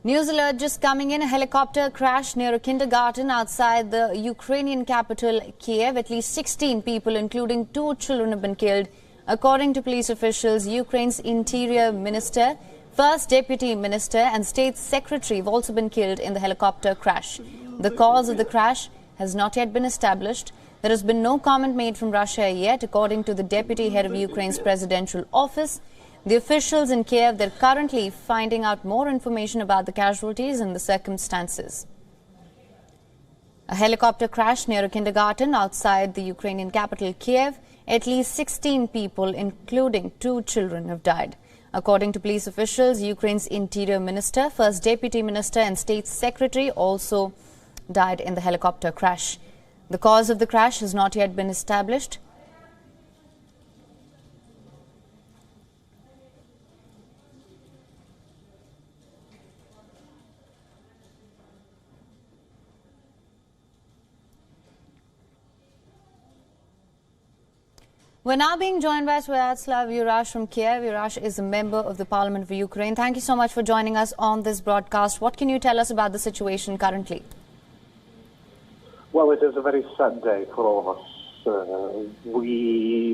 News alert just coming in. A helicopter crash near a kindergarten outside the Ukrainian capital, Kyiv. At least 16 people, including 2 children, have been killed. According to police officials, Ukraine's interior minister, first deputy minister and state secretary have also been killed in the helicopter crash. The cause of the crash has not yet been established. There has been no comment made from Russia yet, according to the deputy head of Ukraine's presidential office. The officials in Kyiv, they're currently finding out more information about the casualties and the circumstances. A helicopter crash near a kindergarten outside the Ukrainian capital, Kyiv. At least 16 people, including 2 children, have died. According to police officials, Ukraine's interior minister, first deputy minister and state secretary also died in the helicopter crash. The cause of the crash has not yet been established. We're now being joined by Sviatoslav Yurash from Kyiv. Yurash is a member of the Parliament for Ukraine. Thank you so much for joining us on this broadcast. What can you tell us about the situation currently? Well, it is a very sad day for all of us.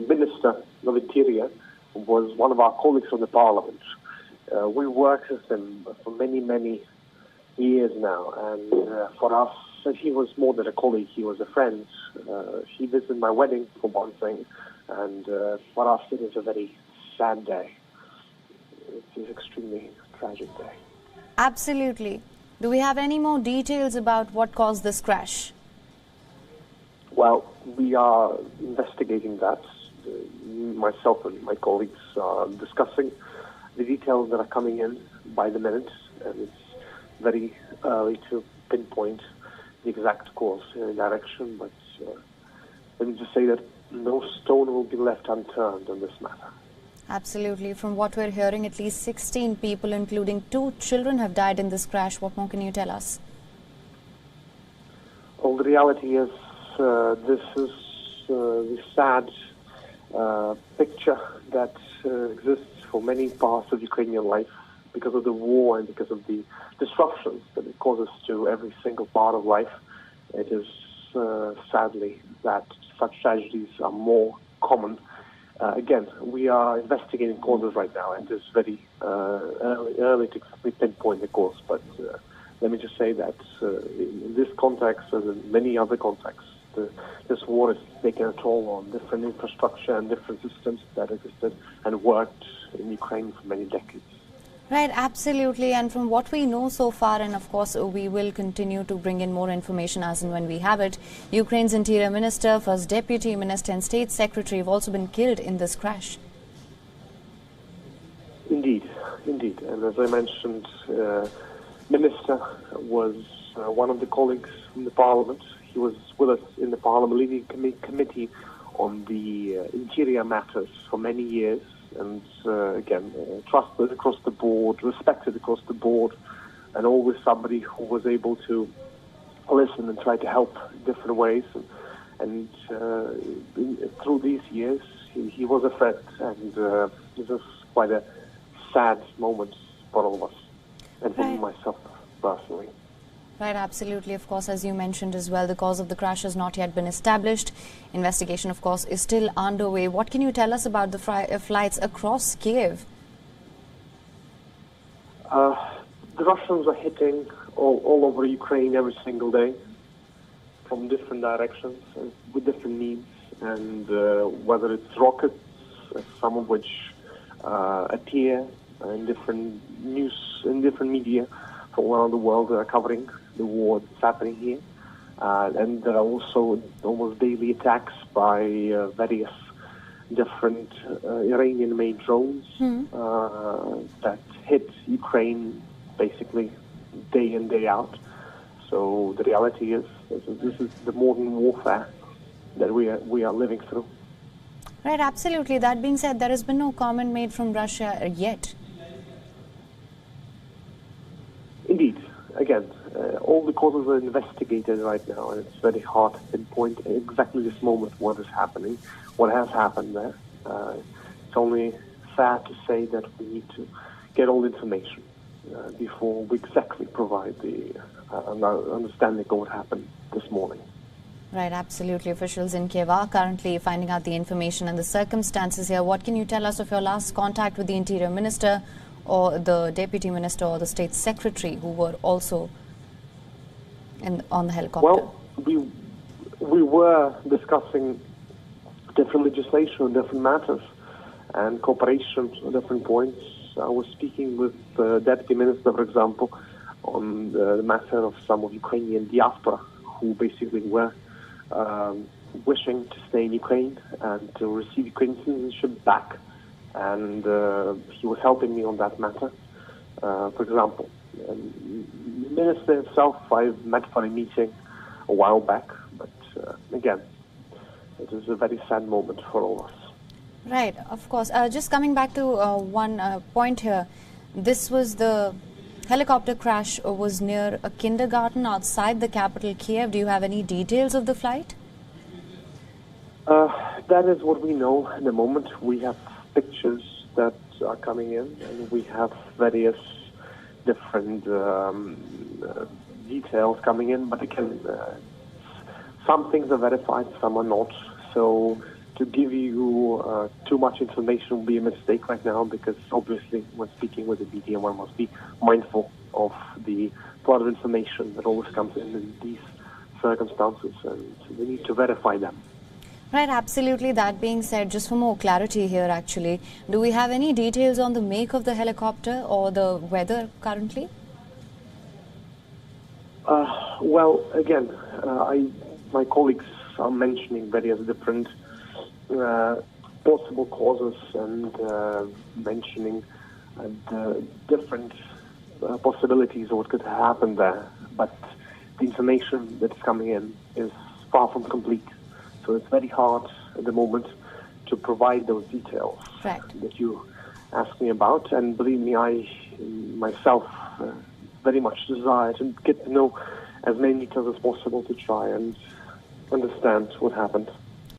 Minister of Interior was one of our colleagues from the Parliament. We worked with him for many, many years now, and for us, he was more than a colleague, he was a friend. He visited my wedding, for one thing. And for us, it is a very sad day. It is an extremely tragic day. Absolutely. Do we have any more details about what caused this crash? Well, we are investigating that. Myself and my colleagues are discussing the details that are coming in by the minute. And it's very early to pinpoint the exact course and direction. But let me just say that no stone will be left unturned on this matter. Absolutely. From what we're hearing, at least 16 people, including 2 children, have died in this crash. What more can you tell us? Well, the reality is this is the sad picture that exists for many parts of Ukrainian life because of the war and because of the disruptions that it causes to every single part of life. It is sadly that such tragedies are more common. Again, we are investigating causes right now, and it's very early to pinpoint the cause. But let me just say that in this context, as in many other contexts, this war has taken a toll on different infrastructure and different systems that existed and worked in Ukraine for many decades. Right, absolutely. And from what we know so far, and of course we will continue to bring in more information as and when we have it, Ukraine's interior minister, first deputy minister and state secretary have also been killed in this crash. Indeed. And as I mentioned, minister was one of the colleagues from the Parliament. He was with us in the Parliament leading committee on the interior matters for many years. And again, trusted across the board, respected across the board, and always somebody who was able to listen and try to help in different ways. And through these years, he was a friend, and this is quite a sad moment for all of us, and for myself personally. Right, absolutely. Of course, as you mentioned as well, the cause of the crash has not yet been established. Investigation, of course, is still underway. What can you tell us about the flights across Kyiv? The Russians are hitting all over Ukraine every single day from different directions and with different needs. And whether it's rockets, some of which appear in different news, in different media from around the world that are covering the war that's happening here. And there are also almost daily attacks by various different Iranian-made drones that hit Ukraine basically day in, day out. So the reality is this is the modern warfare that we are living through. Right, absolutely. That being said, there has been no comment made from Russia yet. Indeed. Again, all the causes are investigated right now, and it's very hard to pinpoint exactly this moment what is happening, what has happened there. It's only fair to say that we need to get all the information. before we exactly provide the understanding of what happened this morning. Right, absolutely. Officials in Kyiv are currently finding out the information and the circumstances here. What can you tell us of your last contact with the Interior Minister or the Deputy Minister or the State Secretary who were also on the helicopter? Well, we were discussing different legislation on different matters and cooperation on different points. I was speaking with the Deputy Minister, for example, on the matter of some of Ukrainian diaspora who basically were wishing to stay in Ukraine and to receive Ukrainian citizenship back. And he was helping me on that matter. For example, the minister himself I met for a meeting a while back, but again, it is a very sad moment for all of us. Right, of course. Just coming back to one point here, this was the helicopter crash was near a kindergarten outside the capital Kyiv. Do you have any details of the flight? That is what we know at the moment. We have pictures that are coming in, and we have various different details coming in. But again, some things are verified, some are not. So to give you too much information will be a mistake right now, because obviously when speaking with the media, one must be mindful of the flood of information that always comes in these circumstances, and we need to verify them. Right, absolutely. That being said, just for more clarity here actually, do we have any details on the make of the helicopter or the weather currently? Well, again, my colleagues are mentioning various different possible causes and mentioning the different possibilities of what could happen there. But the information that's coming in is far from complete. So it's very hard at the moment to provide those details that you asked me about. And believe me, I myself very much desire to get to know as many details as possible to try and understand what happened.